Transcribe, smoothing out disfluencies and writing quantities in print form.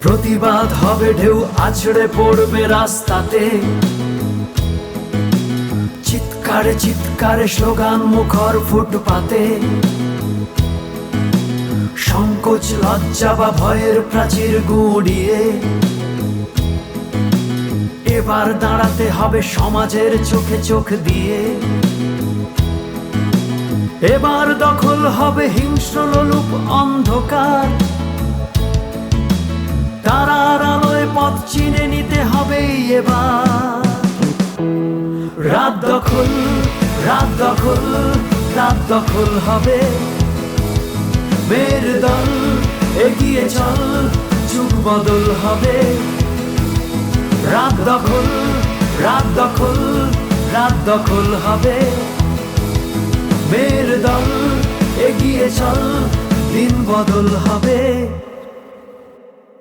প্রতিবাদ হবে ঢেউ আছড়ে পড়বে রাস্তাতে, চিৎকারে চিৎকারে স্লোগান মুখর ফুটপাতে। সংকোচ লজ্জা বা ভয়ের প্রাচীর গুঁড়িয়ে এবার দাঁড়াতে হবে সমাজের চোখে চোখ দিয়ে। এবার দখল হবে হিংস্র লোলুপ অন্ধকার, তারার আলোয় পথ চিনে নিতে হবে এবার। রাত দখল, রাত দখল, রাত দখল হবে। মেয়ের দল এগিয়ে চল, যুগ বদল হবে। রাত দখল, রাত দখল, রাত দখল হবে। মেয়ের দল এগিয়ে চল, দিন বদল হবে।